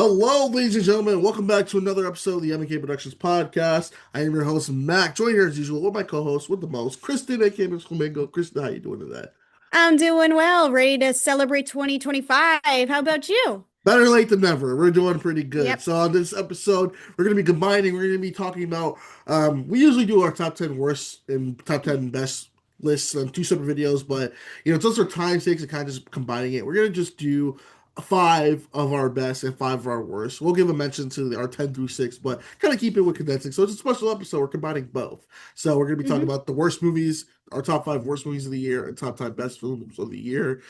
Hello, ladies and gentlemen. Welcome back to another episode of the M&K Productions Podcast. I am your host, Mac. Joined here as usual with my co-host with the most, Kristen, aka Miss Flamingo. Kristen, how you doing today? I'm doing well, ready to celebrate 2025. How about you? Better late than never. We're doing pretty good. Yep. So on this episode, we're going to be combining. We're going to be talking about. We usually do our top 10 worst and top 10 best lists on two separate videos, but just for time's sake and kind of just combining it. We're going to just do five of our best and five of our worst. We'll give a mention to our 10 through 6, but kind of keep it with condensing. So it's a special episode. We're combining both. So we're going to be talking hmm about the worst movies, our top five worst movies of the year, and top 10 best films of the year.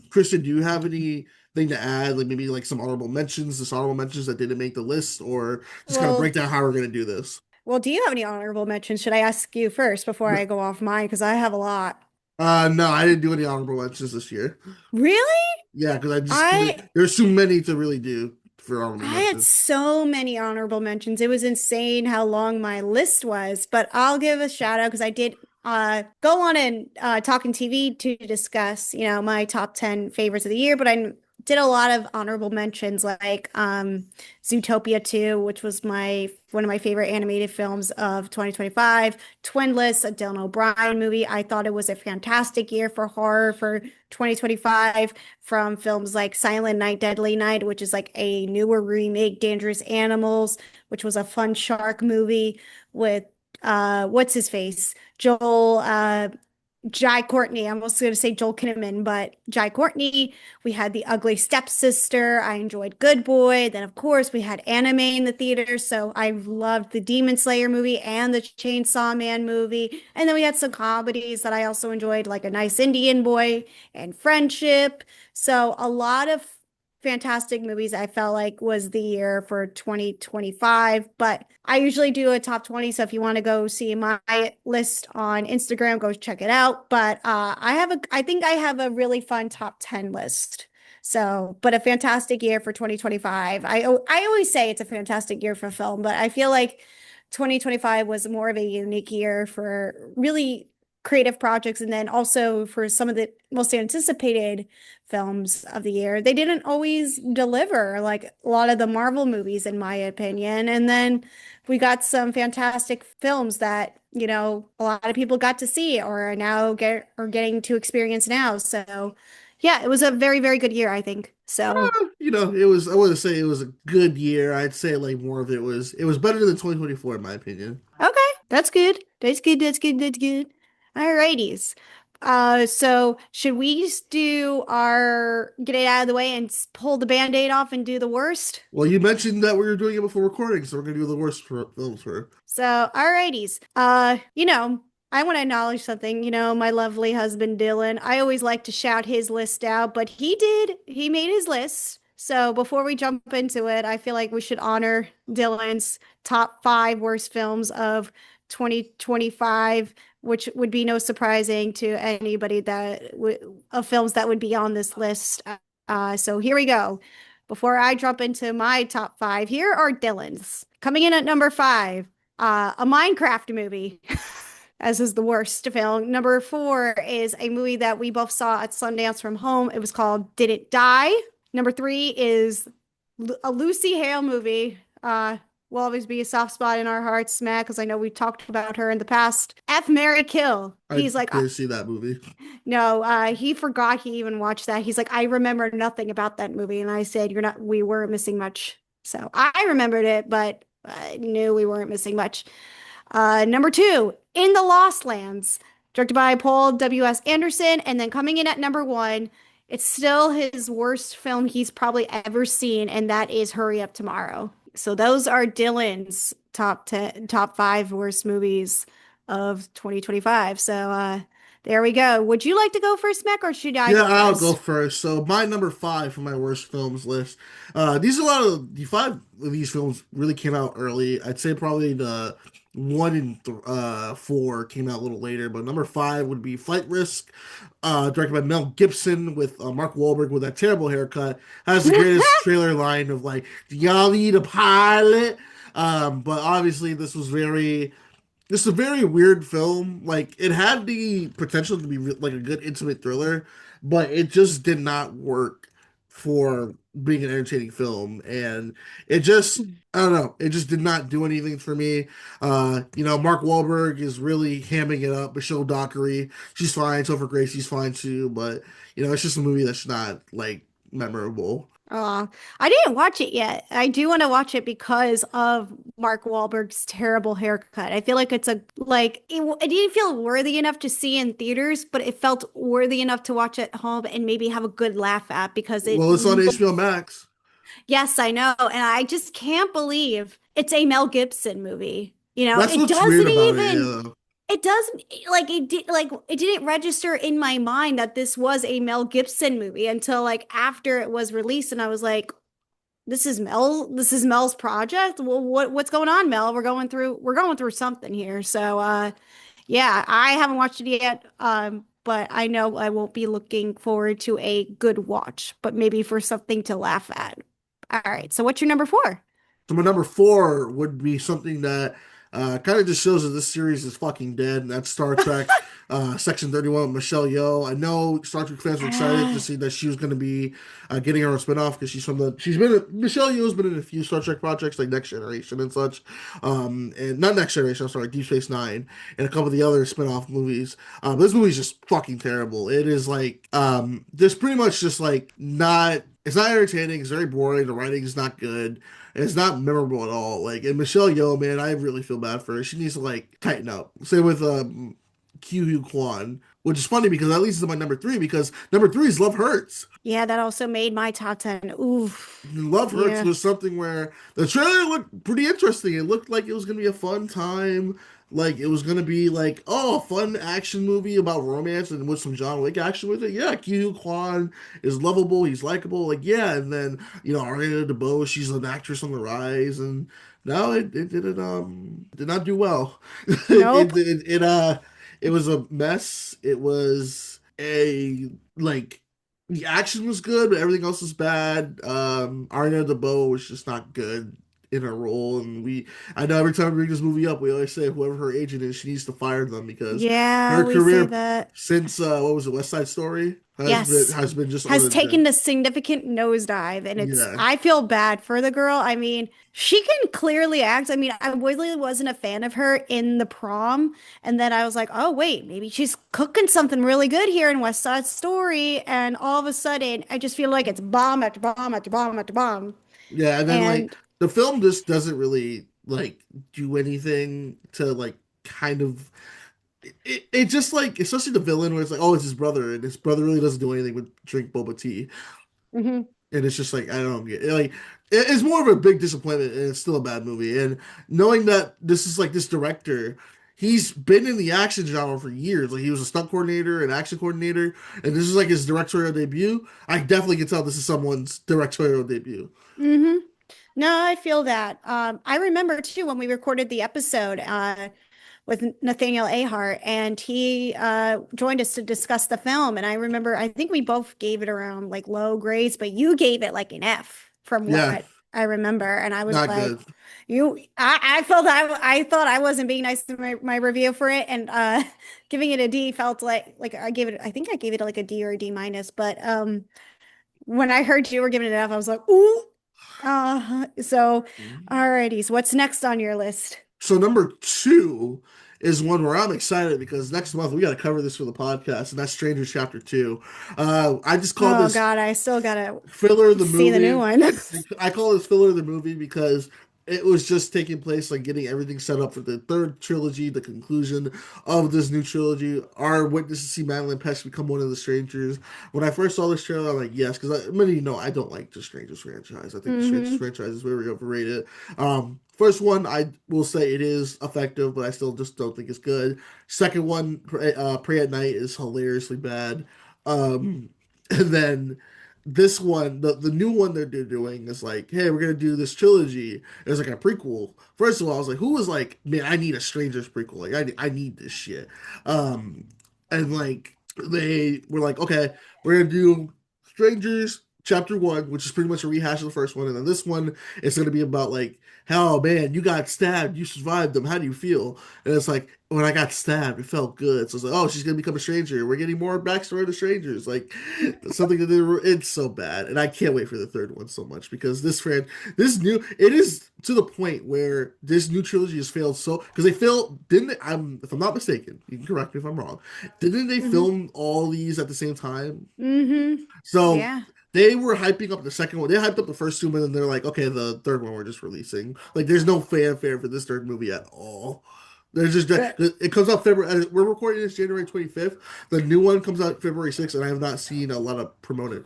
Christian, do you have any thing to add, like maybe like some honorable mentions, dishonorable mentions that didn't make the list, or just kind of break Well, down how we're gonna do this? do you have any honorable mentions? Should I ask you first before No, I go off mine? Because I have a lot. no, I didn't do any honorable mentions this year. Really? Yeah, because I there's too many to really do for honorable I had mentions. so many honorable mentions. It was insane how long my list was, but I'll give a shout out because I did go on and Talking TV to discuss, my top 10 favorites of the year, but I did a lot of honorable mentions like Zootopia 2, which was my one of my favorite animated films of 2025. Twinless, a Dylan O'Brien movie. I thought it was a fantastic year for horror for 2025 from films like Silent Night, Deadly Night, which is like a newer remake, Dangerous Animals, which was a fun shark movie with what's his face? Joel Jai Courtney. I'm also going to say Joel Kinnaman, but Jai Courtney. We had The Ugly Stepsister. I enjoyed Good Boy. Then, of course, we had anime in the theater. So I loved the Demon Slayer movie and the Chainsaw Man movie. And then we had some comedies that I also enjoyed, like A Nice Indian Boy and Friendship. So a lot of fantastic movies I felt like was the year for 2025. But I usually do a top 20. So if you want to go see my list on Instagram, go check it out. But I think I have a really fun top 10 list. So, but a fantastic year for 2025. I always say it's a fantastic year for film, but I feel like 2025 was more of a unique year for really creative projects and then also for some of the most anticipated films of the year. They didn't always deliver like a lot of the Marvel movies, in my opinion. And then we got some fantastic films that, a lot of people got to see or are getting to experience now. So yeah, it was a very, very good year, I think. So It was. I wouldn't say it was a good year. I'd say like more of it was better than 2024 in my opinion. okay, that's good. That's good. That's good. That's good. All righties. So should we just do our get it out of the way and pull the band-aid off and do the worst? Well, you mentioned that we were doing it before recording, so we're gonna do the worst films for. So, all righties. I want to acknowledge something. My lovely husband Dylan. I always like to shout his list out, but he did. He made his list. So before we jump into it, I feel like we should honor Dylan's top five worst films of 2025, which would be no surprising to anybody of films that would be on this list. So here we go. Before I jump into my top five, here are Dylan's. Coming in at number five, a Minecraft movie, as is the worst film. Number four is a movie that we both saw at Sundance from home. It was called Did It Die? Number three is a Lucy Hale movie. Will always be a soft spot in our hearts, Matt, because I know we've talked about her in the past. F, Mary Kill. I He's like, didn't see that movie. no, he forgot he even watched that. He's like, I remember nothing about that movie. And I said, we weren't missing much. So I remembered it, but I knew we weren't missing much. Number two, In the Lost Lands, directed by Paul W.S. Anderson. And then coming in at number one, it's still his worst film he's probably ever seen, and that is Hurry Up Tomorrow. So those are Dylan's top 10, top five worst movies of 2025. So there we go. Would you like to go first, Mac, or should I Yeah, go I'll go first? first. So my number five for my worst films list. These are a lot of the five of these films really came out early. I'd say probably the one and four came out a little later, but number five would be Flight Risk, directed by Mel Gibson with Mark Wahlberg with that terrible haircut. Has the greatest trailer line of like, "Do y'all need a pilot?" But obviously this is a very weird film. Like it had the potential to be like a good intimate thriller, but it just did not work for being an entertaining film, and it just I don't know, it just did not do anything for me. Mark Wahlberg is really hamming it up. Michelle Dockery, she's fine. Topher Gracie's fine too, but it's just a movie that's not like memorable. Oh, I didn't watch it yet. I do want to watch it because of Mark Wahlberg's terrible haircut. I feel like it's a like it didn't feel worthy enough to see in theaters, but it felt worthy enough to watch at home and maybe have a good laugh at because it Well, it's on HBO Max. yes, I know. And I just can't believe it's a Mel Gibson movie. That's It what's weird doesn't about it. even, Yeah. it doesn't like it didn't register in my mind that this was a Mel Gibson movie until like after it was released. And I was like, this is Mel's project. Well, what's going on, Mel? We're going through something here. So yeah, I haven't watched it yet. But I know I won't be looking forward to a good watch, but maybe for something to laugh at. All right. So what's your number four? So my number four would be something that kind of just shows that this series is fucking dead, and that's Star Trek Section 31 with Michelle Yeoh. I know Star Trek fans were excited to Ah, see that she was going to be getting her own spinoff because Michelle Yeoh's been in a few Star Trek projects like Next Generation and such, and not Next Generation, I'm sorry, Deep Space Nine, and a couple of the other spinoff movies. But this movie's just fucking terrible. It is like there's pretty much just like not. It's not entertaining. It's very boring. The writing is not good. It's not memorable at all. Like, and Michelle Yeoh, man, I really feel bad for her. She needs to like tighten up. Same with Q Hu Kwan, which is funny because that leads to my number three because number three is Love Hurts. yeah, that also made my top 10. Oof. Love Hurts Yeah. was something where the trailer looked pretty interesting. It looked like it was gonna be a fun time. Like it was gonna be like, oh, a fun action movie about romance and with some John Wick action with it. Yeah, Q Kwan is lovable, he's likable, like yeah, and then Ariana DeBose, she's an actress on the rise, and no, it didn't did not do well. Nope. It was a mess. It was a like the action was good, but everything else was bad. Ariana DeBose was just not good in her role, and I know every time we bring this movie up, we always say whoever her agent is, she needs to fire them because Yeah, her we say career that. since what was it, West Side Story Yes. has been just on Has the taken a significant nosedive, and yeah. I feel bad for the girl. I mean, she can clearly act. I mean, I really wasn't a fan of her in the prom, and then I was like, oh wait, maybe she's cooking something really good here in West Side Story, and all of a sudden I just feel like it's bomb after bomb after bomb after bomb. Yeah, and then like And the film just doesn't really like do anything to like kind of it just like especially the villain where it's like oh it's his brother and his brother really doesn't do anything but drink boba tea Mhm. and it's just like I don't get it. Like it's more of a big disappointment and it's still a bad movie and knowing that this is like this director he's been in the action genre for years like he was a stunt coordinator and action coordinator and this is like his directorial debut. I definitely can tell this is someone's directorial debut. Mhm. No, I feel that. I remember too when we recorded the episode with Nathaniel Ahart, and he joined us to discuss the film. And I remember, I think we both gave it around like low grades, but you gave it like an F from Yeah, what I remember. And I was not like, good. I felt I thought I wasn't being nice to my review for it, and giving it a D felt like I think I gave it like a D or a D minus. But when I heard you were giving it an F, I was like, ooh. So, alrighty. So what's next on your list? So number two is one where I'm excited because next month we got to cover this for the podcast, and that's Strangers Chapter Two. I just call Oh this God, I still gotta filler of the see the new movie. one. I call this filler of the movie because it was just taking place, like getting everything set up for the third trilogy, the conclusion of this new trilogy. Our witness to see Madeline Pesh become one of the strangers. When I first saw this trailer, I'm like, yes, because many of you know I don't like the Strangers franchise. I think the Strangers Hmm. franchise is very overrated. First one, I will say it is effective, but I still just don't think it's good. Second one, Pray at Night, is hilariously bad. And then this one, the new one they're doing is like, hey, we're gonna do this trilogy. It's like a prequel. First of all, I was like, who was like, man, I need a Strangers prequel. Like, I need this shit. And like they were like, okay, we're gonna do Strangers. chapter one, which is pretty much a rehash of the first one, and then this one is going to be about like, "Oh man, you got stabbed, you survived them. How do you feel?" And it's like, when I got stabbed, it felt good. So it's like, oh, she's gonna become a stranger. We're getting more backstory to strangers, like something that they were. It's so bad, and I can't wait for the third one so much because this new, it is to the point where this new trilogy has failed so because they failed. Didn't they, if I'm not mistaken, you can correct me if I'm wrong. Didn't they Mm-hmm. film all these at the same time? Mm-hmm. So Yeah. they were hyping up the second one. They hyped up the first two, and then they're like, okay, the third one we're just releasing. Like, there's no fanfare for this third movie at all. There's just Good. it comes out February. We're recording this January 25th. The new one comes out February 6th, and I have not seen a lot of promoting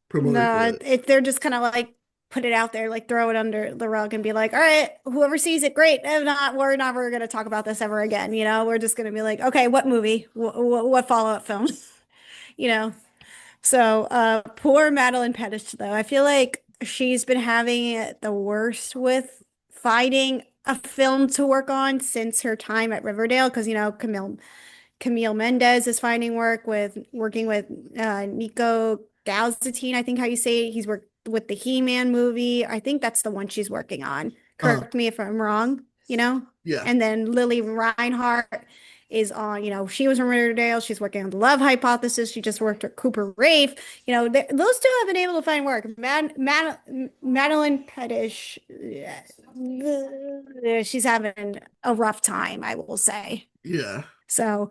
for No, it. if they're just kind of like put it out there, like throw it under the rug and be like, all right, whoever sees it, great. If not, we're never going to talk about this ever again. We're just going to be like, okay, what movie? What follow-up film? You know? So, poor Madeline Pettis, though. I feel like she's been having it the worst with finding a film to work on since her time at Riverdale, because, Camille Mendez is finding working with Nico Galzatine, I think how you say it. He's worked with the He-Man movie. I think that's the one she's working on. Uh, Correct me if I'm wrong. yeah, And then Lily Reinhart is on, she was from Riverdale. She's working on the Love Hypothesis. She just worked with Cooper Rafe. Those two have been able to find work. Madeline Pettish, she's having a rough time, I will say. yeah. So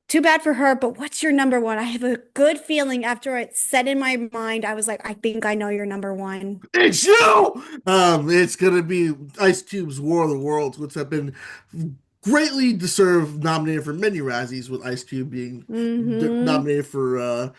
too bad for her, but what's your number one? I have a good feeling after it set in my mind, I was like, I think I know your number one. It's you. It's gonna be Ice Cube's War of the Worlds, which have been greatly deserved nominated for many Razzies, with Ice Cube being Mm-hmm. nominated for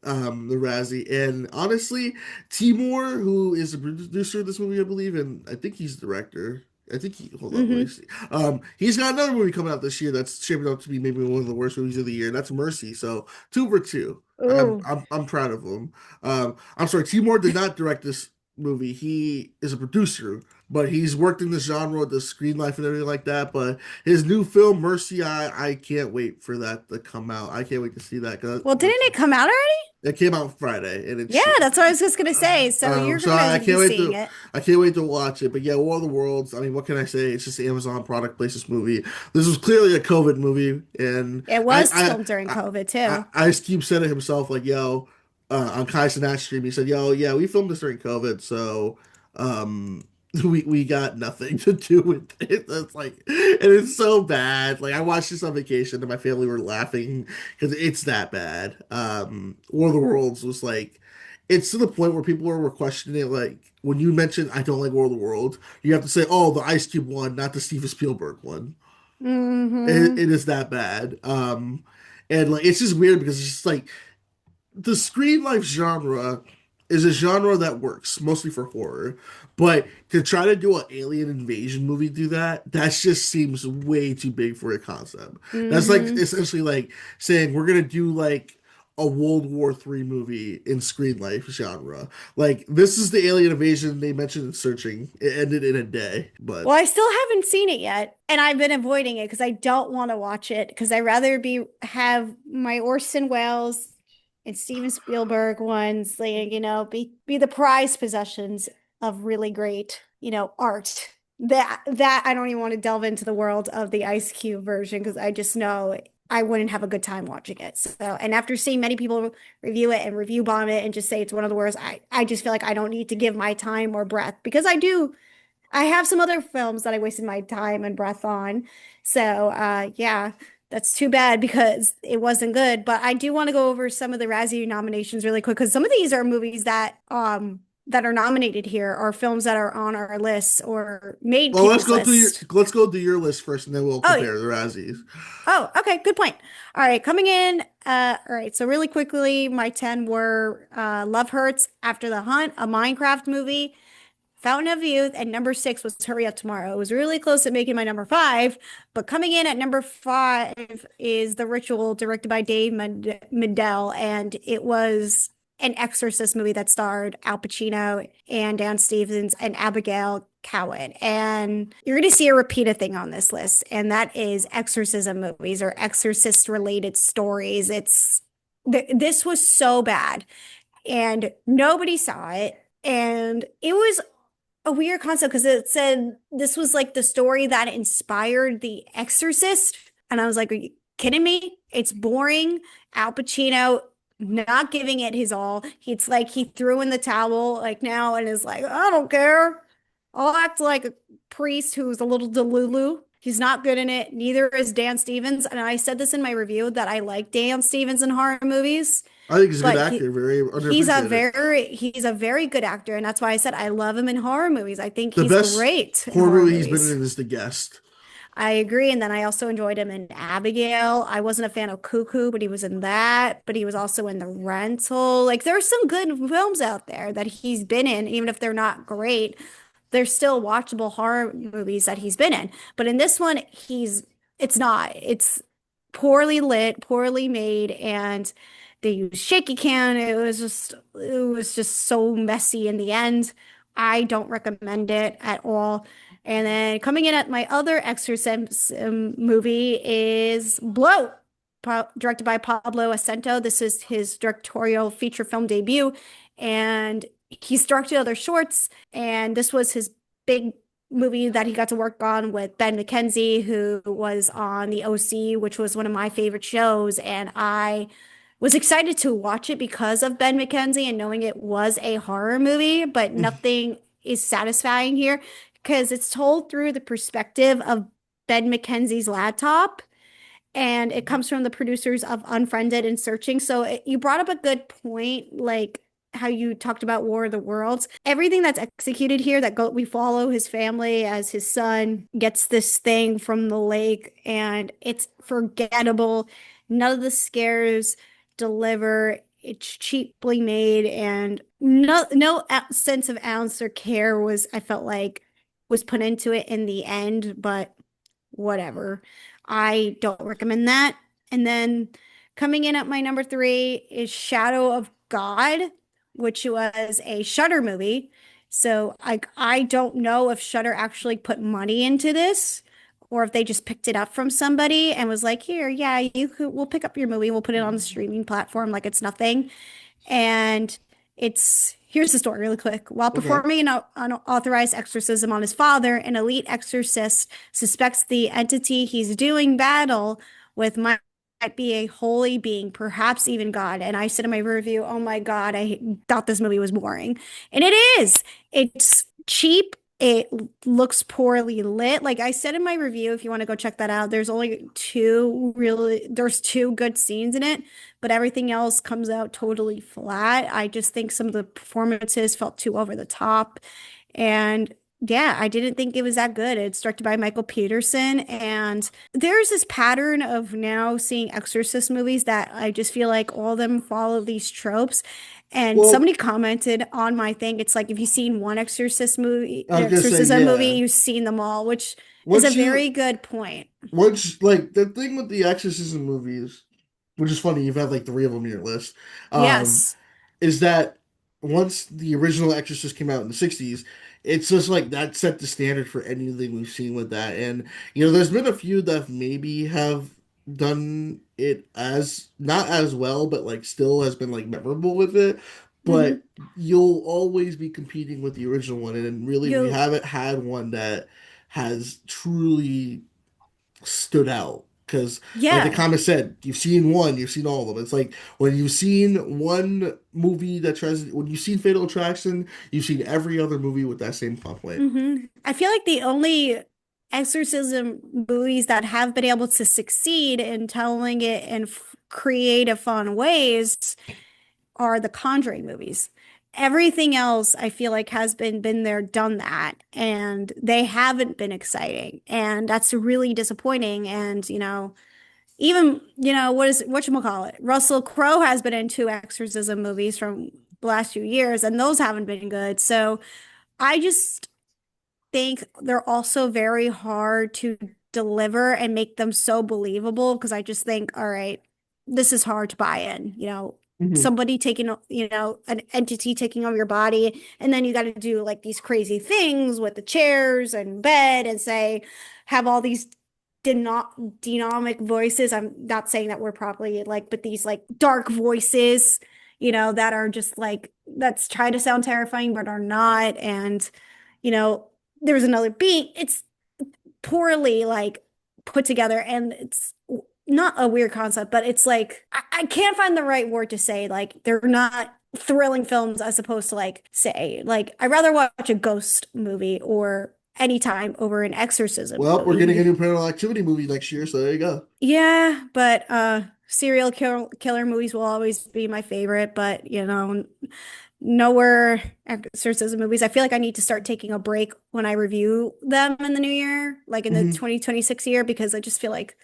the Razzie. And honestly, Timur, who is the producer of this movie, I believe, and I think he's the director. I think hold on, let me Mm-hmm. see. He's got another movie coming out this year that's shaping up to be maybe one of the worst movies of the year, and that's Mercy. So two for two. Oh. I'm proud of him. I'm sorry, Timur did not direct this movie. He is a producer, but he's worked in the genre, the screen life and everything like that. But his new film, Mercy, I can't wait for that to come out. I can't wait to see that because Well, didn't it come out already? it came out Friday and Yeah, it's that's what I was just gonna say. So you're so gonna be seeing it. I can't wait to watch it. But yeah, War of the Worlds. I mean, what can I say? It's just Amazon product places movie. This was clearly a COVID movie, and It I was filmed during COVID too. Ice Cube said it himself, like, yo, on Kai Cenat's stream, he said, yo, yeah, we filmed this during COVID, so um, we got nothing to do with it. It's like, and it's so bad. Like, I watched this on vacation, and my family were laughing because it's that bad. War of the Worlds was like, it's to the point where people were questioning it. Like, when you mention I don't like War of the World, you have to say, oh, the Ice Cube one, not the Steven Spielberg one. Mm-hmm. It is that bad. And like it's just weird because it's just like the screen life genre is a genre that works mostly for horror, but to try to do an alien invasion movie do that just seems way too big for a concept. That's like Mm-hmm. essentially like saying we're gonna do like a World War III movie in screen life genre. Like this is the alien invasion they mentioned in Searching. It ended in a day, but Well, I still haven't seen it yet, and I've been avoiding it because I don't want to watch it because I rather be have my Orson Welles and Steven Spielberg ones, like, be the prized possessions of really great, art. That I don't even want to delve into the world of the Ice Cube version because I just know I wouldn't have a good time watching it. So, and after seeing many people review it and review bomb it and just say it's one of the worst, I just feel like I don't need to give my time or breath because I have some other films that I wasted my time and breath on. So, yeah, that's too bad because it wasn't good. But I do want to go over some of the Razzie nominations really quick because some of these are movies that are nominated here or films that are on our list or made well, people's list. let's go through your list first, and then we'll Oh, compare the Razzies. oh, okay, good point. All right, coming in. All right, so really quickly, my 10 were Love Hurts, After the Hunt, a Minecraft movie, Fountain of Youth, and number six was Hurry Up Tomorrow. It was really close to making my number five, but coming in at number five is The Ritual, directed by Dave Mindell, and it was an exorcist movie that starred Al Pacino and Dan Stevens and Abigail Cowan. And you're going to see a repeated thing on this list, and that is exorcism movies or exorcist related stories. This was so bad. and nobody saw it. And it was a weird concept because it said this was like the story that inspired The Exorcist. And I was like, are you kidding me? It's boring. Al Pacino not giving it his all. It's like he threw in the towel like now and is like, I don't care. I'll act like a priest who's a little delulu. He's not good in it. Neither is Dan Stevens. And I said this in my review that I like Dan Stevens in horror movies, I think he's a good but actor, very underappreciated. he's a very good actor, and that's why I said I love him in horror movies. I think The he's best great in horror horror movie he's been movies. in is The Guest. I agree. And then I also enjoyed him in Abigail. I wasn't a fan of Cuckoo, but he was in that. But he was also in The Rental. Like there's some good films out there that he's been in, even if they're not great. They're still watchable horror movies that he's been in. But in this one, it's not. It's poorly lit, poorly made, and they use shaky cam. It was just so messy in the end. I don't recommend it at all. And then coming in at my other exorcism movie is Blow, directed by Pablo Asento. This is his directorial feature film debut, and he's directed other shorts. And this was his big movie that he got to work on with Ben McKenzie, who was on The OC, which was one of my favorite shows. And I was excited to watch it because of Ben McKenzie and knowing it was a horror movie, but nothing is satisfying here because it's told through the perspective of Ben McKenzie's laptop, and it comes from the producers of Unfriended and Searching. So you brought up a good point, like how you talked about War of the Worlds. Everything that's executed here, we follow his family as his son gets this thing from the lake, and it's forgettable. None of the scares deliver. It's cheaply made, and no sense of ounce or care I felt like was put into it in the end, but whatever. I don't recommend that. And then coming in at my number three is Shadow of God, which was a Shudder movie. So I don't know if Shudder actually put money into this or if they just picked it up from somebody and was like, here, yeah, we'll pick up your movie, we'll put it on the streaming platform like it's nothing. And here's the story really quick. While Okay. performing an unauthorized exorcism on his father, an elite exorcist suspects the entity he's doing battle with might be a holy being, perhaps even God. And I said in my review, oh my God, I thought this movie was boring. And it is. It's cheap. It looks poorly lit. Like I said in my review, if you want to go check that out, there's two good scenes in it, but everything else comes out totally flat. I just think some of the performances felt too over the top. And yeah, I didn't think it was that good. It's directed by Michael Peterson. And there's this pattern of now seeing Exorcist movies that I just feel like all of them follow these tropes. And Well, somebody commented on my thing. It's like if you've seen one I was gonna say, exorcism movie, yeah. you've seen them all, which is a Once very you good point. like the thing with the exorcism movies, which is funny, you've had like three of them in your list, um, Yes. is that once the original Exorcist came out in the 60s, it's just like that set the standard for anything we've seen with that. And there's been a few that maybe have done it as not as well, but like still has been like memorable with it. Hmm. But you'll always be competing with the original one, and really we You, haven't had one that has truly stood out because like the yeah. comment said, you've seen one, you've seen all of them. It's like when you've seen one movie that tries, when you've seen Fatal Attraction, you've seen every other movie with that same plot point. I feel like the only exorcism movies that have been able to succeed in telling it in creative, fun ways are the Conjuring movies. Everything else, I feel like, has been there, done that, and they haven't been exciting, and that's really disappointing. And even whatchamacallit, Russell Crowe has been in two exorcism movies from the last few years, and those haven't been good. So I just think they're also very hard to deliver and make them so believable because I just think, all right, this is hard to buy in, Hmm. somebody taking, an entity taking over your body, and then you got to do like these crazy things with the chairs and bed and have all these dynamic voices. I'm not saying that we're probably like, but these like dark voices, that are just like, that's trying to sound terrifying, but are not. And, you know, there's another beat. It's poorly like put together, and it's not a weird concept, but it's like I can't find the right word to say. Like they're not thrilling films as opposed to like say like I'd rather watch a ghost movie or anytime over an exorcism Well, we're getting a movie. new Paranormal Activity movie next year, so there you go. Yeah, but killer movies will always be my favorite, but nowhere exorcism movies. I feel like I need to start taking a break when I review them in the new year, like in the Hmm. 2026 year, because I just feel like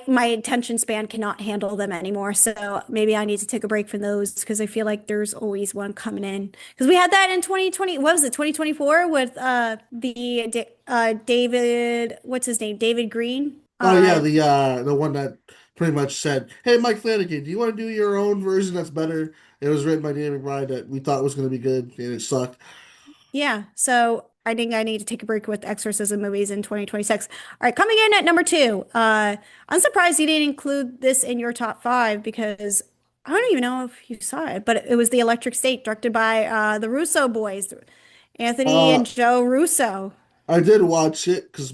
my attention span cannot handle them anymore. So maybe I need to take a break from those because I feel like there's always one coming in. Because we had that in 2020, what was it, 2024 with David, what's his name? David Green. Oh yeah, the one that pretty much said, "Hey, Mike Flanagan, do you want to do your own version that's better?" It was written by Danny McBride that we thought was going to be good, and it sucked. Yeah, so I think I need to take a break with exorcism movies in 2026. All right, coming in at number two. I'm surprised you didn't include this in your top five because I don't even know if you saw it, but it was The Electric State, directed by the Russo boys, Anthony Uh, and Joe Russo. I did watch it because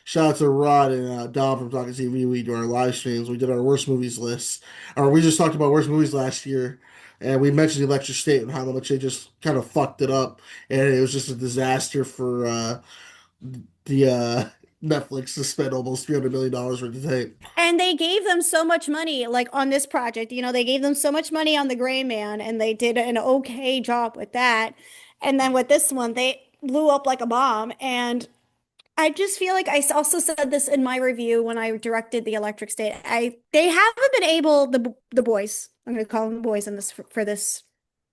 shout out to Rod and Dom from Talking TV. We do our live streams. We did our worst movies list, or we just talked about worst movies last year, and we mentioned the Electric State and how much they just kind of fucked it up, and it was just a disaster for the Netflix to spend almost $300 million worth of tape. And they gave them so much money, like on this project, they gave them so much money on The Gray Man, and they did an okay job with that. And then with this one, they blew up like a bomb. And I just feel like I also said this in my review when I directed The Electric State. They haven't been able, the boys, I'm going to call them the boys in this for this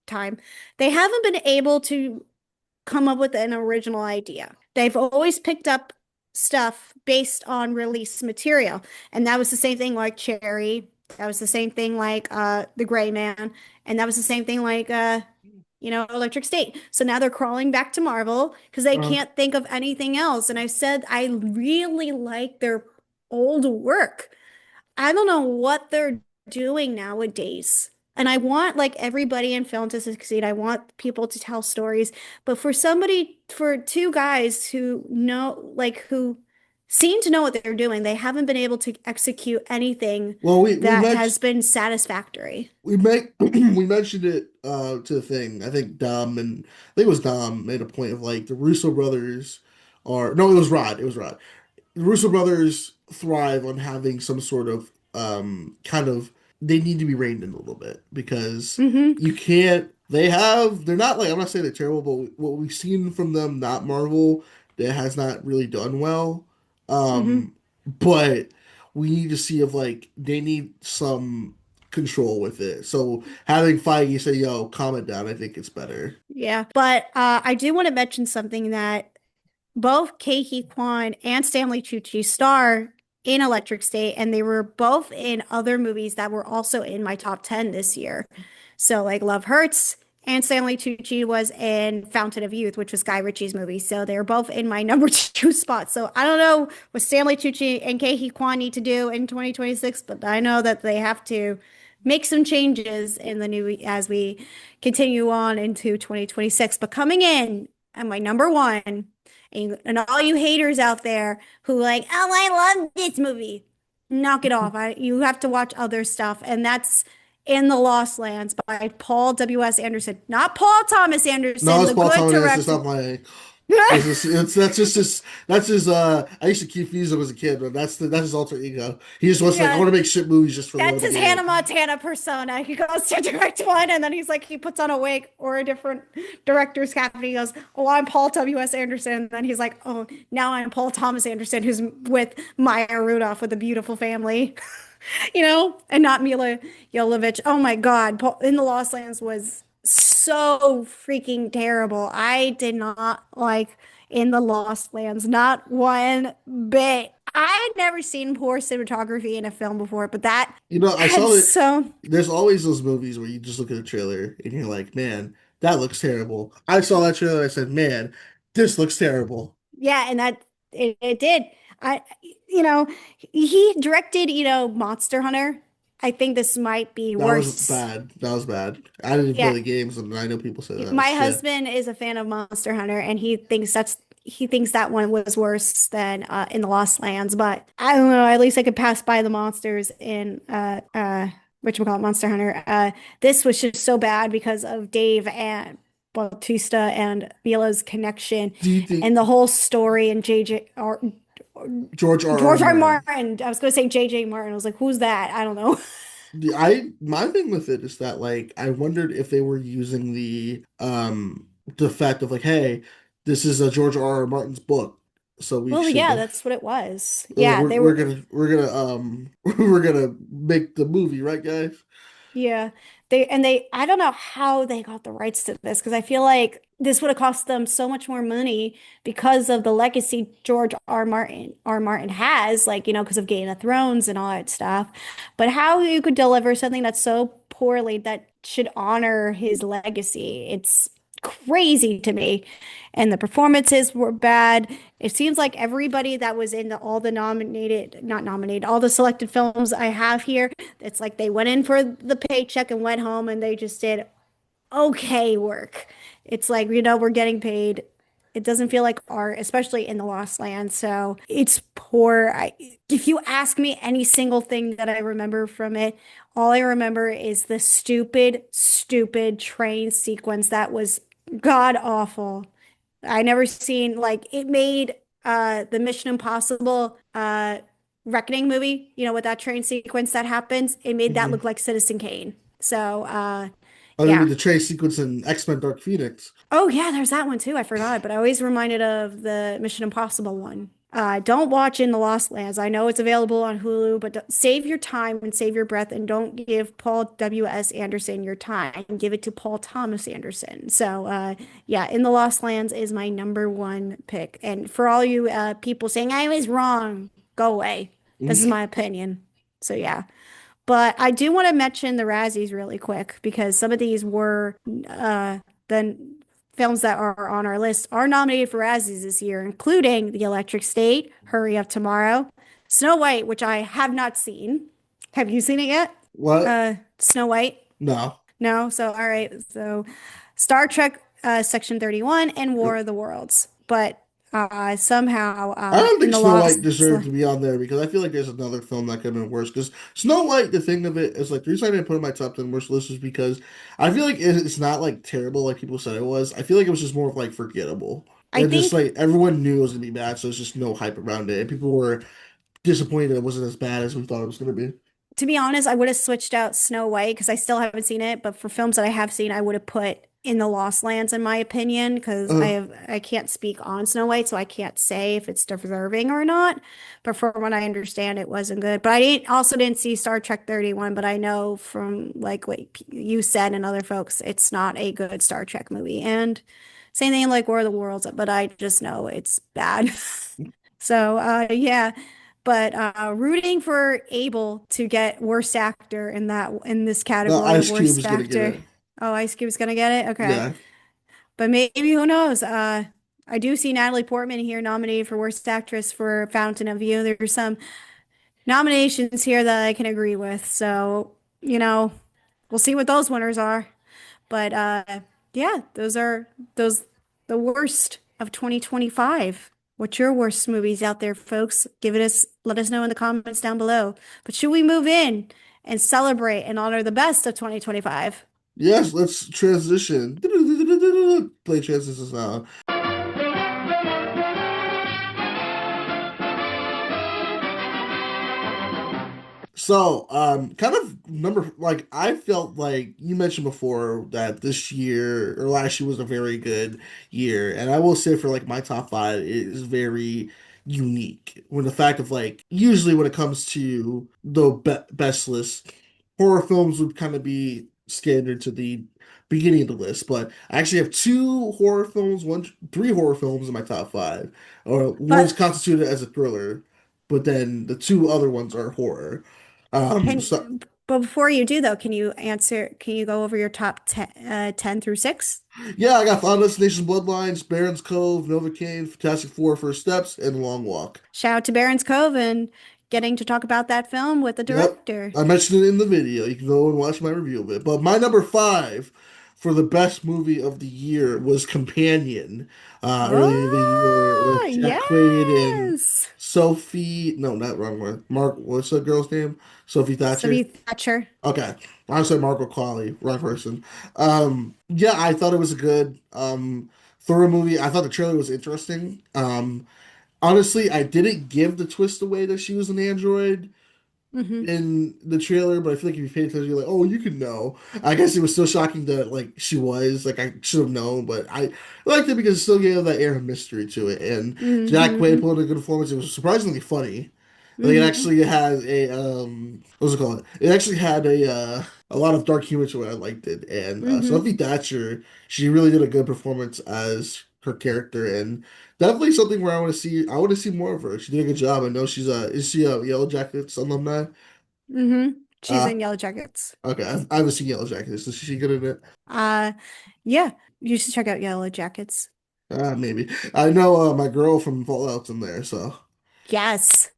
time. They haven't been able to come up with an original idea. They've always picked up stuff based on release material. And that was the same thing like Cherry. That was the same thing like The Gray Man. And that was the same thing like Electric State. So now they're crawling back to Marvel because they Uh, can't think of anything else. And I said I really like their old work. I don't know what they're doing nowadays. And I want like everybody in film to succeed. I want people to tell stories. But for two guys who know, like who seem to know what they're doing, they haven't been able to execute anything well, we that mentioned has been satisfactory. we make we mentioned it to the thing. I think Dom and I think it was Dom made a point of like the Russo brothers are no, it was Rod. It was Rod. The Russo brothers thrive on having some sort of kind of they need to be reined in a little bit because Hmm. you can't they're not like I'm not saying they're terrible, but what we've seen from them, not Marvel, that has not really done well. Hmm. But we need to see if like they need some control with it. So having Feige say, yo, calm it down, I think it's better. Yeah. But I do want to mention something that both Kei Kwan and Stanley Tucci star in Electric State, and they were both in other movies that were also in my top 10 this year. So, like Love Hurts, and Stanley Tucci was in Fountain of Youth, which was Guy Ritchie's movie. So, they're both in my number two spot. So, I don't know what Stanley Tucci and Kei Kwan need to do in 2026, but I know that they have to make some changes in the new as we continue on into 2026. But coming in at my number one, and all you haters out there who like, oh, I love this movie. Knock it off. You have to watch other stuff. And that's In the Lost Lands by Paul W.S. Anderson. Not Paul Thomas No, Anderson, it's the Paul good Thomas. It's director. not my. That's just his. That's his. I used to confuse him as a kid, but that's his alter ego. He just wants like I Yeah, want to make shit movies just for the love that's of his doing Hannah it. Montana persona. He goes to direct one, and then he's like, he puts on a wig or a different director's cap, and he goes, "Oh, I'm Paul W.S. Anderson." And then he's like, "Oh, now I'm Paul Thomas Anderson, who's with Maya Rudolph with a beautiful family." And not Mila Jovovich. Oh my God, Paul, In the Lost Lands was so freaking terrible. I did not like In the Lost Lands, not one bit. I had never seen poor cinematography in a film before, but that You know, I had saw it. so, There's always those movies where you just look at a trailer and you're like, man, that looks terrible. I saw that trailer. And I said, man, this looks terrible. yeah, and that it did. I, you know, he directed, Monster Hunter. I think this might be That was worse. bad. That was bad. I didn't play Yeah, the games, and I know people say that was my shit. husband is a fan of Monster Hunter, and he thinks that one was worse than In the Lost Lands. But I don't know. At least I could pass by the monsters in whatchamacallit, Monster Hunter. This was just so bad because of Dave and Bautista and Mila's connection Do you think and the whole story and George R. R. George R. Martin? Martin. I was going to say J.J. Martin. I was like, who's that? I don't know. My thing with it is that like I wondered if they were using the fact of like, hey, this is a George R. R. Martin's book, so we Well, yeah, should that's what it was. like Yeah, they we're were. gonna we're gonna make the movie, right, guys? Yeah. They I don't know how they got the rights to this because I feel like this would have cost them so much more money because of the legacy George R. Martin has, like, because of Game of Thrones and all that stuff. But how you could deliver something that's so poorly that should honor his legacy, it's crazy to me. And the performances were bad. It seems like everybody that was in all the not nominated, all the selected films I have here, it's like they went in for the paycheck and went home and they just did okay work. It's like, we're getting paid. It doesn't feel like art, especially in the Lost Land. So it's poor. If you ask me any single thing that I remember from it, all I remember is the stupid, stupid train sequence that was god awful. I never seen like it made the Mission Impossible Reckoning movie, with that train sequence that happens, it made that Hmm. look like Citizen Kane. So Oh, you mean yeah. the chase sequence in X-Men Dark Phoenix? Oh yeah, there's that one too. I forgot, but I always reminded of the Mission Impossible one. Don't watch In the Lost Lands. I know it's available on Hulu, but save your time and save your breath and don't give Paul W.S. Anderson your time. Give it to Paul Thomas Anderson. So, yeah, In the Lost Lands is my number one pick. And for all you people saying I was wrong, go away. This is my opinion. So, yeah. But I do want to mention the Razzies really quick because some of these were the films that are on our list are nominated for Razzies this year, including The Electric State, Hurry Up Tomorrow, Snow White, which I have not seen. Have you seen it yet? What? Snow White? No. No. So, all right. So, Star Trek Section 31 and War of the Worlds. But somehow I don't in think the Snow White lost. deserved to be on there because I feel like there's another film that could have been worse. Because Snow White, the thing of it is like the reason I didn't put it in my top 10 worst list is because I feel like it's not like terrible like people said it was. I feel like it was just more of like forgettable. I And just think like everyone knew it was gonna be bad, so there's just no hype around it. And people were disappointed it wasn't as bad as we thought it was gonna be. to be honest, I would have switched out Snow White because I still haven't seen it. But for films that I have seen, I would have put In the Lost Lands in my opinion because Uh, I can't speak on Snow White, so I can't say if it's deserving or not. But from what I understand, it wasn't good. But I didn't see Star Trek 31, but I know from like what you said and other folks, it's not a good Star Trek movie. And same thing like War of the Worlds, but I just know it's bad. So yeah, but rooting for Abel to get worst actor in this no, category, Ice Cube worst is gonna get actor. it. Oh, Ice Cube's gonna get it. Okay, Yeah. but maybe who knows? I do see Natalie Portman here nominated for worst actress for Fountain of Youth. There's some nominations here that I can agree with. So we'll see what those winners are. But yeah, those are those the worst of 2025. What's your worst movies out there, folks? Let us know in the comments down below. But should we move in and celebrate and honor the best of 2025? Yes, let's transition. Play transition sound. So, kind of number like I felt like you mentioned before that this year or last year was a very good year, and I will say for like my top five it is very unique. When the fact of like usually when it comes to the best list, horror films would kind of be standard to the beginning of the list, but I actually have three horror films in my top five, or one's But constituted as a thriller, but then the two other ones are horror. So but before you do though, can you go over your top 10 through 6? yeah, I got Final Destination Bloodlines, Baron's Cove, Novocaine, Fantastic Four, First Steps, and Long Walk. Shout out to Barron's Cove and getting to talk about that film with the Yep. director. I mentioned it in the video. You can go and watch my review of it. But my number five for the best movie of the year was Companion, earlier in the year Oh, with Jack Quaid and yes. Sophie. No, not wrong one. Mark, what's the girl's name? Sophie Thatcher. Sabi Thatcher. Okay. I would say Margot Qualley, wrong person. Yeah, I thought it was a good, thorough movie. I thought the trailer was interesting. Honestly, I didn't give the twist away that she was an android Hmm. in the trailer, but I feel like if you pay attention, you're like, oh, you can know. I guess it was still shocking that like she was like I should have known, but I liked it because it still gave that air of mystery to it. And Jack Quaid Hmm. put in a good performance. It was surprisingly funny. Like it Hmm. actually has a what's it called? It actually had a lot of dark humor to it. I liked it, and Hmm. Sophie Thatcher, she really did a good performance as her character, and definitely something where I want to see. I want to see more of her. She did a good job. I know she's a is she a Yellow Jackets alumni? Hmm. She's Uh, in Yellow Jackets. okay. I haven't seen Yellow Jackets. Is she good at it? Uh, yeah, you should check out Yellow Jackets. Maybe. I know my girl from Fallout's in there, so. Yes.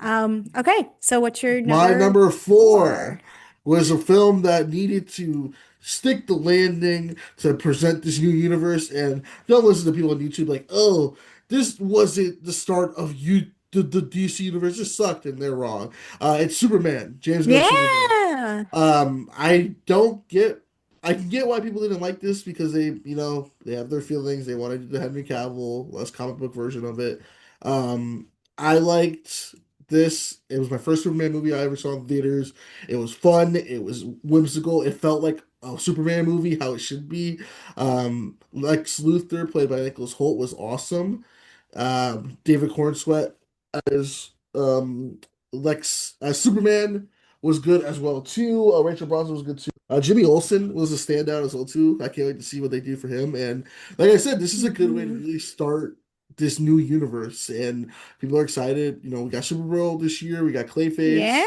Okay, so what's your My number number four four? was a film that needed to stick the landing to present this new universe. And don't listen to people on YouTube like, oh, this wasn't the start of the DC universe. This sucked, and they're wrong. It's Superman, James Gunn's Superman. Yeah. I don't get. I can get why people didn't like this because they have their feelings. They wanted the Henry Cavill, less comic book version of it. Um, I liked this. It was my first Superman movie I ever saw in theaters. It was fun. It was whimsical. It felt like a Superman movie, how it should be. Lex Luthor, played by Nicholas Hoult, was awesome. David Cornsweet as Lex as Superman was good as well too. Rachel Bronson was good too. Jimmy Olsen was a standout as well too. I can't wait to see what they do for him. And like I said, this is a good way to Hmm. really start this new universe, and people are excited. We got Supergirl this year. We got Yeah. Clayface.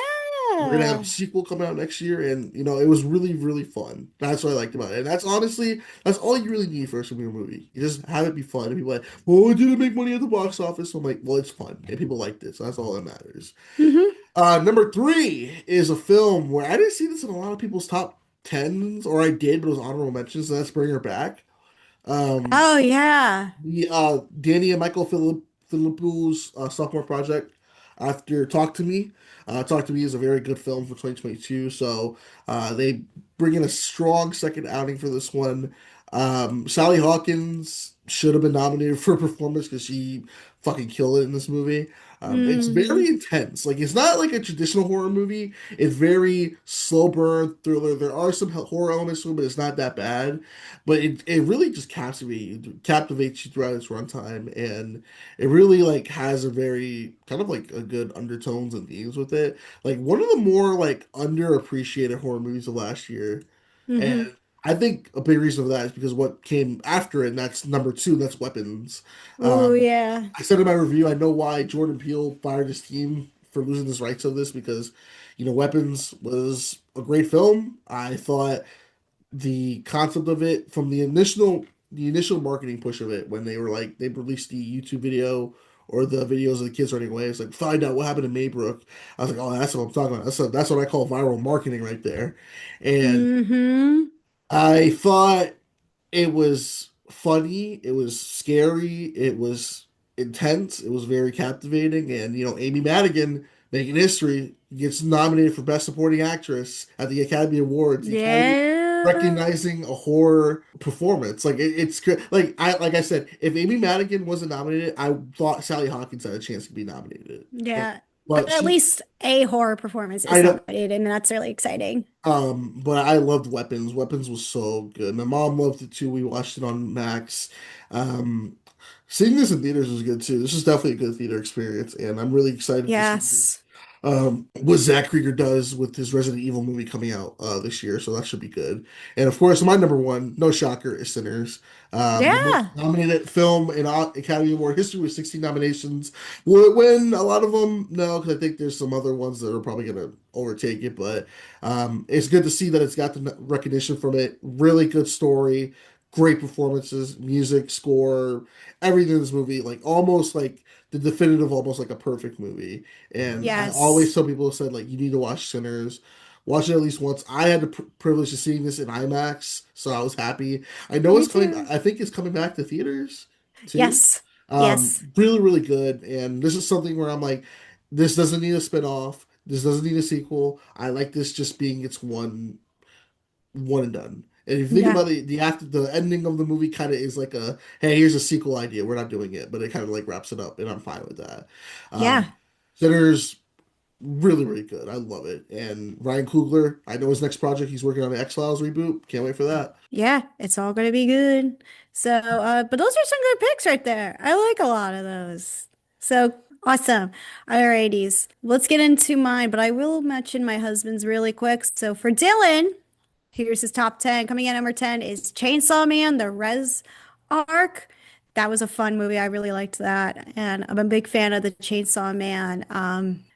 We're gonna have a sequel coming out next year, and it was really, really fun. That's what I liked about it. And that's honestly, that's all you really need for a superhero movie. You just have it be fun. And people are like, well, it didn't make money at the box office. So I'm like, well, it's fun, and people liked it, so that's all that matters. Hmm. Number three is a film where I didn't see this in a lot of people's top tens, or I did, but it was honorable mentions. So that's Bring Her Back. Um, Oh yeah. the Danny and Michael Philippo's sophomore project after Talk to Me. Talk to Me is a very good film for 2022. So they bring in a strong second outing for this one. Sally Hawkins should have been nominated for a performance because she fucking killed it in this movie. It's very Hmm. intense. Like it's not like a traditional horror movie. It's very slow burn thriller. There are some horror elements to it, but it's not that bad. But it really just captivates you throughout its runtime, and it really like has a very kind of like a good undertones and themes with it. Like one of the more like underappreciated horror movies of last year, and Hmm. I think a big reason for that is because what came after it, and that's number two, and that's Weapons. Oh Um, yeah. I said in my review, I know why Jordan Peele fired his team for losing his rights of this because, Weapons was a great film. I thought the concept of it from the initial marketing push of it when they were like they released the YouTube video or the videos of the kids running away. It's like find out what happened to Maybrook. I was like, oh, that's what I'm talking about. That's what I call viral marketing right there. And Hmm. I thought it was funny, it was scary, it was intense, it was very captivating, and Amy Madigan making history gets nominated for Best Supporting Actress at the Academy Awards. The Academy Yeah. recognizing a horror performance, like it's like I said, if Amy Madigan wasn't nominated, I thought Sally Hawkins had a chance to be nominated, Yeah. but At she. least a horror performance I is don't. nominated, and that's really exciting. But I loved Weapons. Weapons was so good. My mom loved it too. We watched it on Max. Um, Seeing this in theaters was good too. This is definitely a good theater experience, and I'm really excited to see Yes. what Zach Krieger does with his Resident Evil movie coming out this year. So that should be good. And of course, my number one, no shocker, is Sinners. The most Yeah. nominated film in Academy Award history with 16 nominations. Will it win a lot of them? No, because I think there's some other ones that are probably going to overtake it. But it's good to see that it's got the recognition from it. Really good story, great performances, music, score, everything in this movie. Like almost like the definitive, almost like a perfect movie. And I always Yes. tell people said like you need to watch Sinners. Watch it at least once. I had the privilege of seeing this in IMAX, so I was happy. I know Me it's coming. too. I think it's coming back to theaters too. Yes. Yes. Really, really good. And this is something where I'm like, this doesn't need a spin-off. This doesn't need a sequel. I like this just being its one and done. And if you think Yeah. about it, the ending of the movie kind of is like a, hey, here's a sequel idea. We're not doing it, but it kind of like wraps it up, and I'm fine with that. Um, Yeah. Sinners, really, really good. I love it. And Ryan Coogler, I know his next project. He's working on the X-Files reboot. Can't wait for that. Yeah, it's all gonna be good. So, but those are some good picks right there. I like a lot of those. So awesome. Alrighties. Let's get into mine, but I will mention my husband's really quick. So for Dylan, here's his top 10. Coming in at number 10 is Chainsaw Man, the Res arc. That was a fun movie. I really liked that. And I'm a big fan of the Chainsaw Man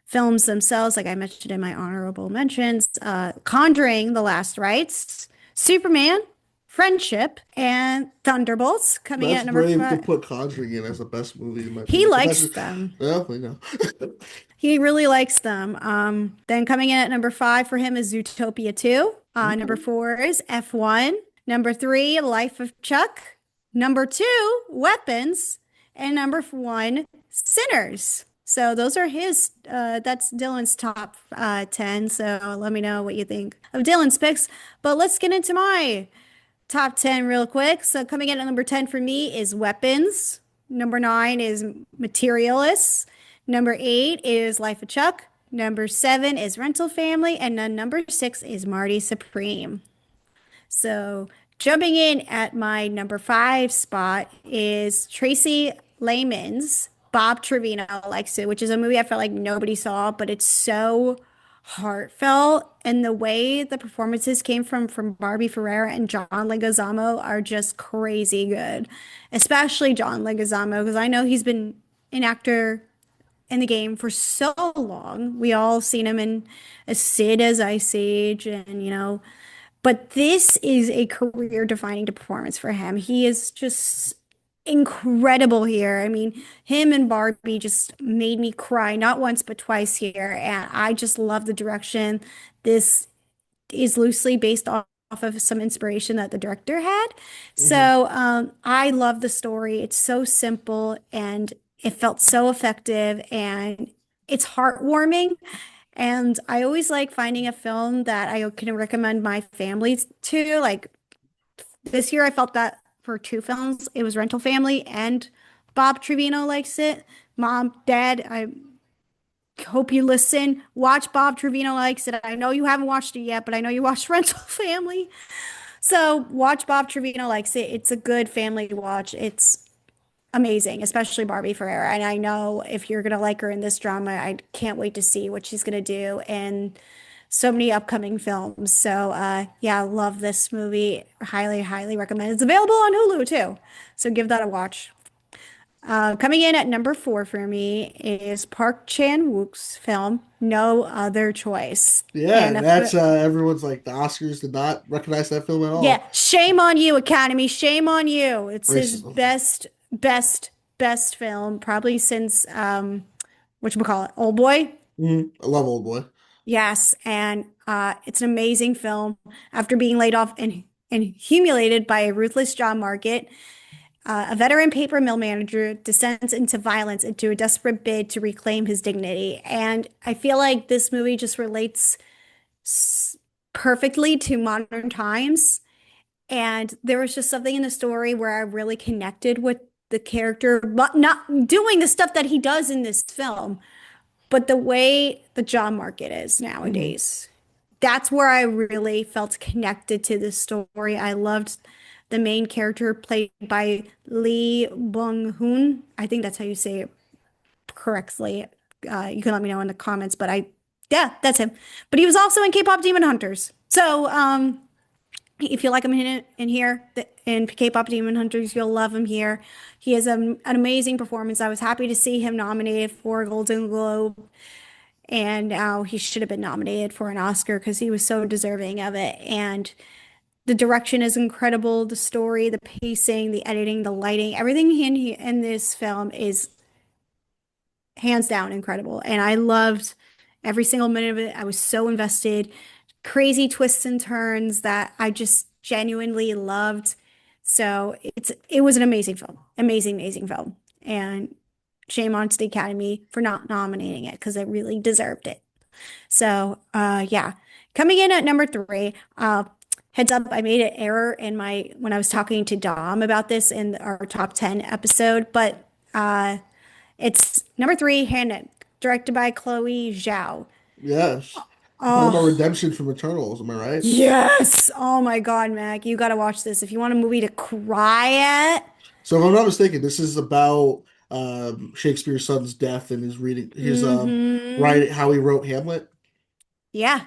films themselves, like I mentioned in my honorable mentions. Conjuring, The Last Rites, Superman, Friendship, and Thunderbolts coming in That's at number brave to five. put Conjuring in as the best movie in my He opinion. Because that's likes just, them. well, we know. He really likes them. Then coming in at number five for him is Zootopia 2. Number Okay. four is F1. Number three, Life of Chuck. Number two, Weapons. And number one, Sinners. So those are that's Dylan's top 10. So let me know what you think of Dylan's picks. But let's get into my top 10 real quick. So coming in at number 10 for me is Weapons. Number nine is Materialists. Number eight is Life of Chuck. Number seven is Rental Family. And then number six is Marty Supreme. So jumping in at my number five spot is Tracy Lehman's Bob Trevino Likes It, which is a movie I felt like nobody saw, but it's so heartfelt. And the way the performances came from Barbie Ferreira and John Leguizamo are just crazy good, especially John Leguizamo, because I know he's been an actor in the game for so long. We all seen him in a Sid as Ice Age and, but this is a career defining performance for him. He is just incredible here. I mean, him and Barbie just made me cry not once but twice here. And I just love the direction. This is loosely based off of some inspiration that the director had. Mhm. So I love the story. It's so simple and it felt so effective and it's heartwarming. And I always like finding a film that I can recommend my family to. Like this year, I felt that for two films. It was Rental Family and Bob Trevino Likes It. Mom, Dad, I hope you listen. Watch Bob Trevino Likes It. I know you haven't watched it yet, but I know you watched Rental Family. So watch Bob Trevino Likes It. It's a good family watch. It's amazing, especially Barbie Ferreira. And I know if you're gonna like her in this drama, I can't wait to see what she's gonna do in so many upcoming films. So yeah, I love this movie. Highly, highly recommend. It's available on Hulu too. So give that a watch. Coming in at number four for me is Park Chan-wook's film No Other Choice. Yeah, And that's everyone's like the Oscars did not recognize that film at yeah, all. shame on you, Academy. Shame on you. It's his Racism. best film, probably since whatchamacallit, Old Boy. I love Old Boy. Yes, and it's an amazing film. After being laid off and humiliated by a ruthless job market, a veteran paper mill manager descends into violence into a desperate bid to reclaim his dignity. And I feel like this movie just relates perfectly to modern times. And there was just something in the story where I really connected with the character, but not doing the stuff that he does in this film, but the way the job market is Mhm. nowadays. That's where I really felt connected to this story. I loved the main character played by Lee Bong-hoon. I think that's how you say it correctly. You can let me know in the comments, but yeah, that's him. But he was also in K-pop Demon Hunters. So, if you like him in here in K-pop Demon Hunters, you'll love him here. He has an amazing performance. I was happy to see him nominated for a Golden Globe, and now he should have been nominated for an Oscar because he was so deserving of it. And the direction is incredible. The story, the pacing, the editing, the lighting, everything in this film is hands down incredible. And I loved every single minute of it. I was so invested. Crazy twists and turns that I just genuinely loved. So it was an amazing film. Amazing, amazing film. And shame on to the Academy for not nominating it because it really deserved it. So yeah. Coming in at number three, heads up, I made an error in my when I was talking to Dom about this in our top 10 episode, but it's number three, Hannah, directed by Chloe Zhao. Yes. Talking about Oh, redemption from Eternals, am I right? yes. Oh my God, Mac, you got to watch this. If you want a movie to cry at. So if I'm not mistaken, this is about Shakespeare's son's death and his reading his Mm-hmm. writing how he wrote Hamlet. Yeah.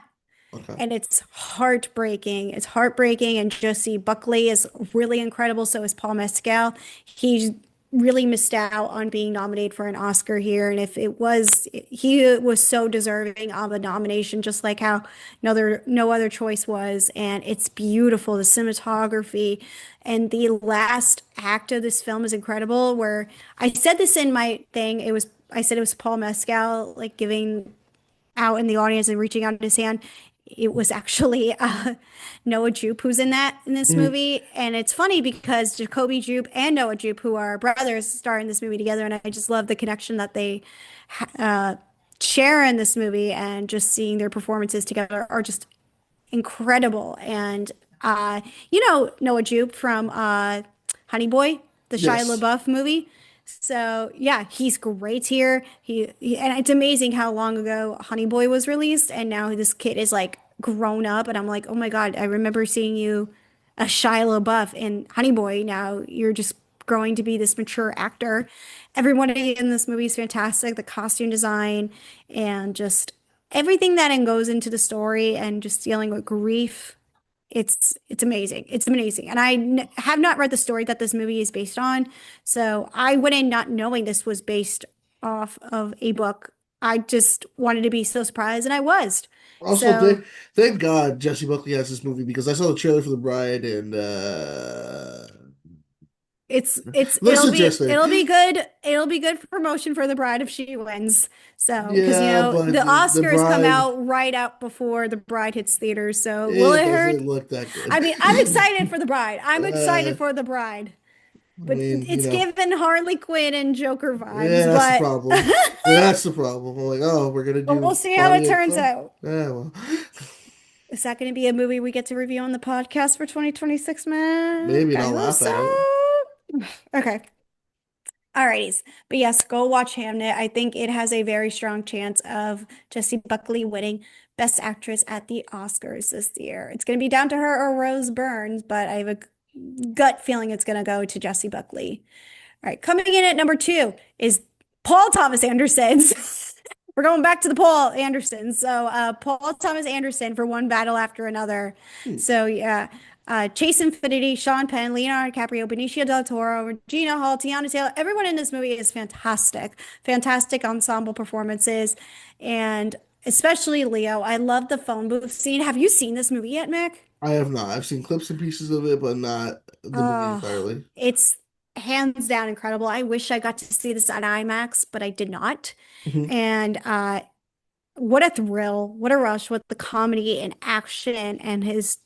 Okay. And it's heartbreaking. It's heartbreaking. And Josie Buckley is really incredible. So is Paul Mescal. He really missed out on being nominated for an Oscar here. And if it was, he was so deserving of a nomination, just like how no other choice was. And it's beautiful. The cinematography and the last act of this film is incredible. Where I said this in my thing, I said it was Paul Mescal, like giving out in the audience and reaching out his hand. It was actually Noah Jupe who's in this Mhm. movie, and it's funny because Jacoby Jupe and Noah Jupe, who are brothers, star in this movie together, and I just love the connection that they uh, share in this movie, and just seeing their performances together are just incredible. And Noah Jupe from Honey Boy, the Shia Yes. LaBeouf movie. So yeah, he's great here. And it's amazing how long ago Honey Boy was released, and now this kid is like grown up, and I'm like, oh my God, I remember seeing you a Shia LaBeouf in Honey Boy. Now you're just growing to be this mature actor. Everyone in this movie is fantastic. The costume design and just everything that goes into the story and just dealing with grief. It's amazing. It's amazing. And have not read the story that this movie is based on. So I went in not knowing this was based off of a book. I just wanted to be so surprised, and I was. Also, So thank God Jesse Buckley has this movie because I saw the trailer for The Bride and it'll listen, Jesse. it'll be good. It'll be good promotion for the bride if she wins. So because Yeah, but the the Oscars come Bride, out right out before the bride hits theaters. So will it it hurt? doesn't look that good. I mean, I'm excited for the bride. I'm Uh, excited for the bride. I But mean, it's given Harley Quinn and Joker yeah, vibes. that's the But problem. That's the problem. I'm like, oh, we're gonna but we'll do see how it Bonnie and turns Clyde. out. Yeah, well, Is that going to be a movie we get to review on the podcast for 2026, man? maybe, and I I'll hope laugh at so. it. Okay. Alrighties. But yes, go watch Hamnet. I think it has a very strong chance of Jessie Buckley winning Best Actress at the Oscars this year. It's going to be down to her or Rose Byrne, but I have a gut feeling it's going to go to Jessie Buckley. All right, coming in at number two is Paul Thomas Anderson's. We're going back to the Paul Anderson. So Paul Thomas Anderson for One Battle After Another. Hmm. So yeah, Chase Infinity, Sean Penn, Leonardo DiCaprio, Benicio del Toro, Regina Hall, Tiana Taylor. Everyone in this movie is fantastic. Fantastic ensemble performances. And especially Leo. I love the phone booth scene. Have you seen this movie yet, Mick? I have not. I've seen clips and pieces of it, but not the movie Oh, entirely. it's hands down incredible. I wish I got to see this on IMAX, but I did not. Mhm. And what a thrill, what a rush, what the comedy and action and his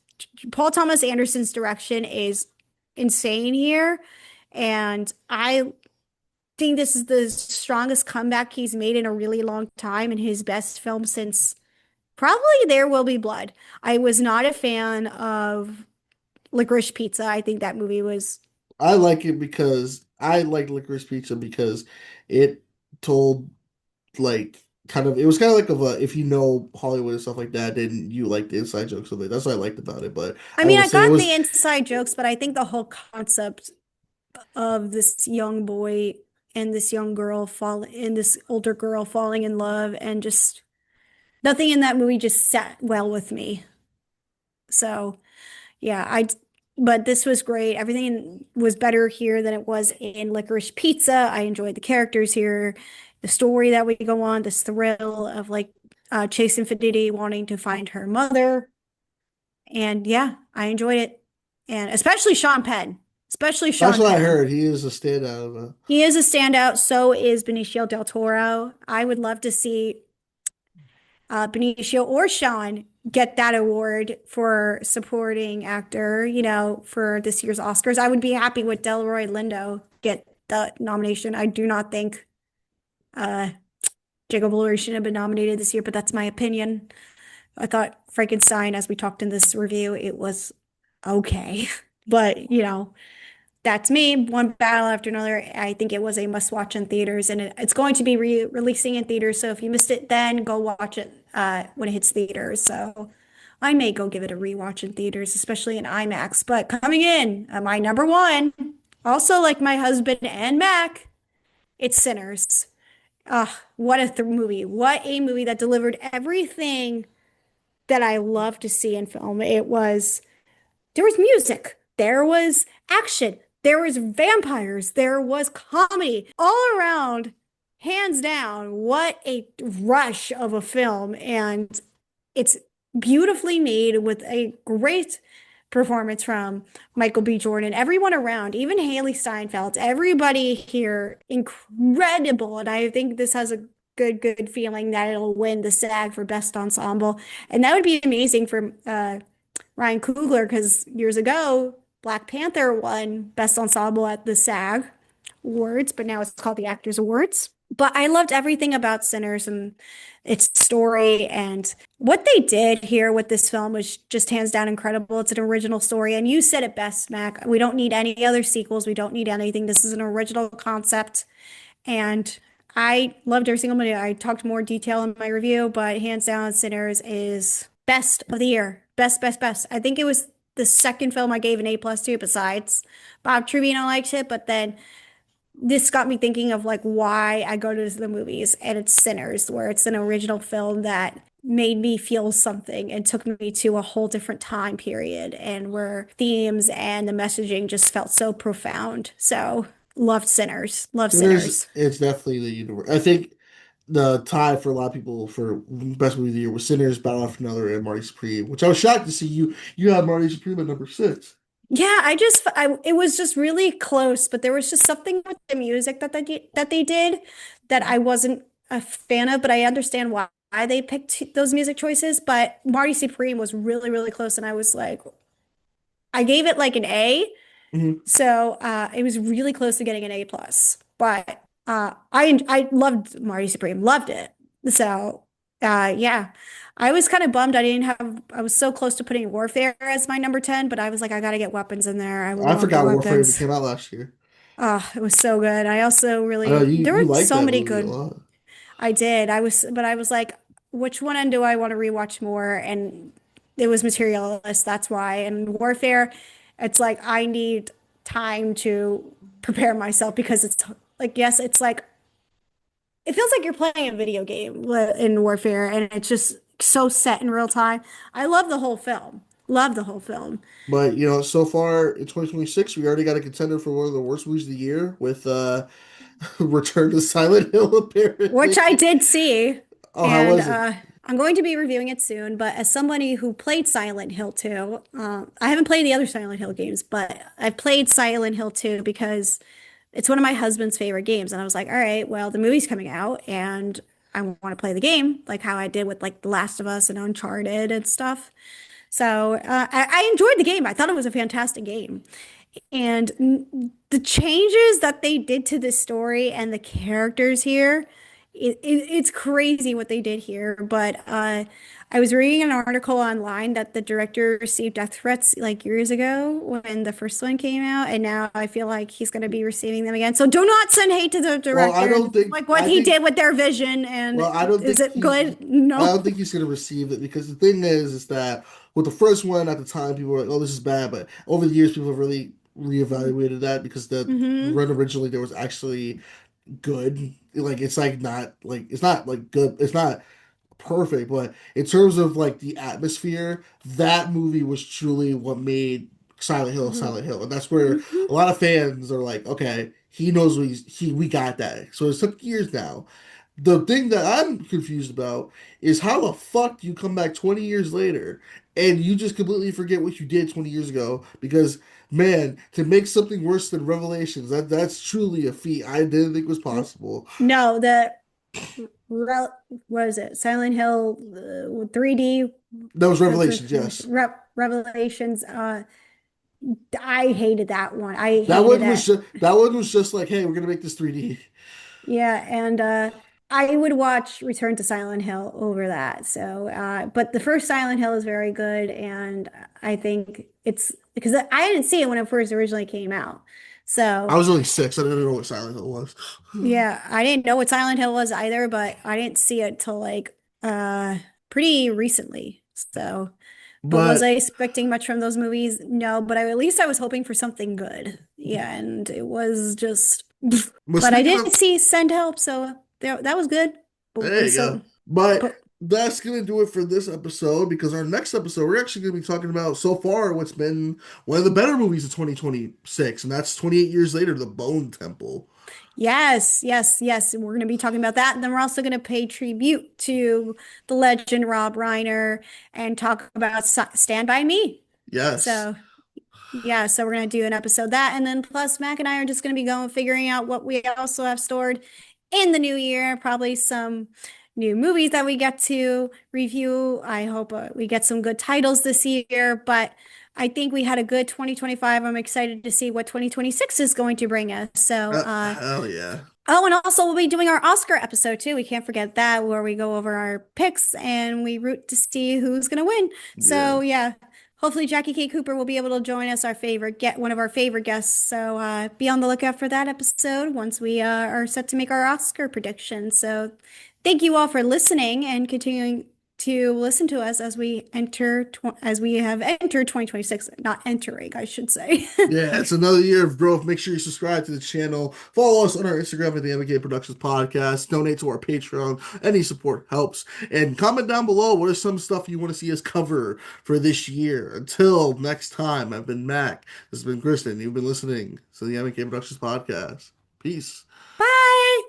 Paul Thomas Anderson's direction is insane here. And I think this is the strongest comeback he's made in a really long time and his best film since probably There Will Be Blood. I was not a fan of Licorice Pizza. I think that movie was I like it because I like Licorice Pizza because it told like it was kind of like of a if you know Hollywood and stuff like that, then you like the inside jokes of it. That's what I liked about it. But I I mean, will I say it got was the inside jokes, but I think the whole concept of this young boy and this young girl fall and this older girl falling in love and just nothing in that movie just sat well with me. So, yeah, but this was great. Everything was better here than it was in Licorice Pizza. I enjoyed the characters here, the story that we go on, this thrill of like Chase Infinity wanting to find her mother. And yeah, I enjoyed it. And especially Sean Penn. especially That's Sean what I Penn. heard. He is a standout. He is a standout. So is Benicio del Toro. I would love to see Benicio or Sean get that award for supporting actor, for this year's Oscars. I would be happy with Delroy Lindo get the nomination. I do not think uh, Jacob Elordi should have been nominated this year, but that's my opinion. I thought Frankenstein, as we talked in this review, it was okay. But, that's me. One battle after another. I think it was a must watch in theaters, and it's going to be releasing in theaters. So if you missed it then, go watch it when it hits theaters. So I may go give it a rewatch in theaters, especially in IMAX. But coming in, my number one, also like my husband and Mac, it's Sinners. What a movie. What a movie that delivered everything that I love to see in film. There was music, there was action, there was vampires, there was comedy all around. Hands down, what a rush of a film. And it's beautifully made with a great performance from Michael B. Jordan, everyone around, even Haley Steinfeld, everybody here, incredible. And I think this has a good feeling that it'll win the SAG for Best Ensemble. And that would be amazing for Ryan Coogler, because years ago, Black Panther won Best Ensemble at the SAG Awards, but now it's called the Actors Awards. But I loved everything about Sinners and its story, and what they did here with this film was just hands down incredible. It's an original story, and you said it best, Mac. We don't need any other sequels. We don't need anything. This is an original concept, and I loved every single minute. I talked more detail in my review, but hands down, Sinners is best of the year. Best, best, best. I think it was the second film I gave an A+ to, besides Bob Trevino liked it, but then this got me thinking of like why I go to the movies, and it's Sinners, where it's an original film that made me feel something and took me to a whole different time period, and where themes and the messaging just felt so profound. So loved Sinners. Love Sinners, Sinners. it's definitely the universe. I think the tie for a lot of people for best movie of the year was Sinners, Battle After Another, and Marty Supreme, which I was shocked to see you had Marty Supreme at number six. Yeah, it was just really close, but there was just something with the music that they did that I wasn't a fan of, but I understand why they picked those music choices. But Marty Supreme was really, really close, and I was like, I gave it like an A, Mhm. so it was really close to getting an A+. But I loved Marty Supreme, loved it. So yeah, I was kind of bummed I was so close to putting Warfare as my number 10, but I was like, I gotta get Weapons in there. I I love the forgot Warframe even Weapons. came out last year. Oh, it was so good. I also I know really, you there you were like so that many movie a good. lot. I did. But I was like, which one do I want to rewatch more? And it was Materialist. That's why. And Warfare, it's like I need time to prepare myself, because it's like, yes, it's like it feels like you're playing a video game in Warfare, and it's just so set in real time. I love the whole film. Love the whole film, But so far in 2026, we already got a contender for one of the worst movies of the year with Return to Silent Hill, which I apparently. did see, Oh, how and was it? I'm going to be reviewing it soon. But as somebody who played Silent Hill 2, I haven't played the other Silent Hill games, but I've played Silent Hill 2 because it's one of my husband's favorite games. And I was like, all right, well, the movie's coming out, and I want to play the game, like how I did with like The Last of Us and Uncharted and stuff. So I enjoyed the game. I thought it was a fantastic game. And the changes that they did to the story and the characters here, it's crazy what they did here. But I was reading an article online that the director received death threats like years ago when the first one came out, and now I feel like he's going to be receiving them again. So do not send hate to the Well, I director, don't think like what I he think did with their vision. And well, I don't is think it good? No. he's gonna receive it because the thing is that with the first one at the time, people were like, "Oh, this is bad," but over the years, people have really reevaluated that because the Hmm. run originally there was actually good. Like it's not like good. It's not perfect, but in terms of like the atmosphere, that movie was truly what made Hmm. Silent Hill, and that's where Hmm. a lot of fans are like, okay, he knows what we got that. So it's took years now. The thing that I'm confused about is how the fuck do you come back 20 years later and you just completely forget what you did 20 years ago because man, to make something worse than Revelations, that's truly a feat I didn't think was possible. No, the what is it? Silent Hill 3D. That was That's what Revelations, yes. Revelations. I hated that one. I hated it. That one was just like, hey, we're gonna make this 3D. Yeah, and I would watch Return to Silent Hill over that. So, but the first Silent Hill is very good, and I think it's because I didn't see it when it first originally came out. I So, was only 6. I didn't know what Silent Hill was. yeah, I didn't know what Silent Hill was either, but I didn't see it till like pretty recently. So, but was But I expecting much from those movies? No, but at least I was hoping for something good. Yeah, and it was just. but But I speaking did of, see Send Help, so that was good. there But you go. so, But but that's gonna do it for this episode because our next episode we're actually gonna be talking about so far what's been one of the better movies of 2026, and that's 28 years later, The Bone Temple. yes, yes, yes, we're going to be talking about that. And then we're also going to pay tribute to the legend Rob Reiner and talk about Stand By Me. Yes. So yeah, so we're gonna do an episode that, and then plus Mac and I are just gonna be going figuring out what we also have stored in the new year. Probably some new movies that we get to review. I hope we get some good titles this year, but I think we had a good 2025. I'm excited to see what 2026 is going to bring us. So, Hell yeah. oh, and also we'll be doing our Oscar episode too. We can't forget that, where we go over our picks and we root to see who's going to win. Yeah. So yeah, hopefully Jackie K. Cooper will be able to join us, our favorite get one of our favorite guests. So be on the lookout for that episode once we are set to make our Oscar predictions. So thank you all for listening and continuing to listen to us as as we have entered 2026, not entering, I should say. Yeah, it's another year of growth. Make sure you subscribe to the channel. Follow us on our Instagram at the M&K Productions Podcast. Donate to our Patreon. Any support helps. And comment down below what is some stuff you want to see us cover for this year. Until next time, I've been Mac. This has been Kristen. You've been listening to the M&K Productions Podcast. Peace. Bye.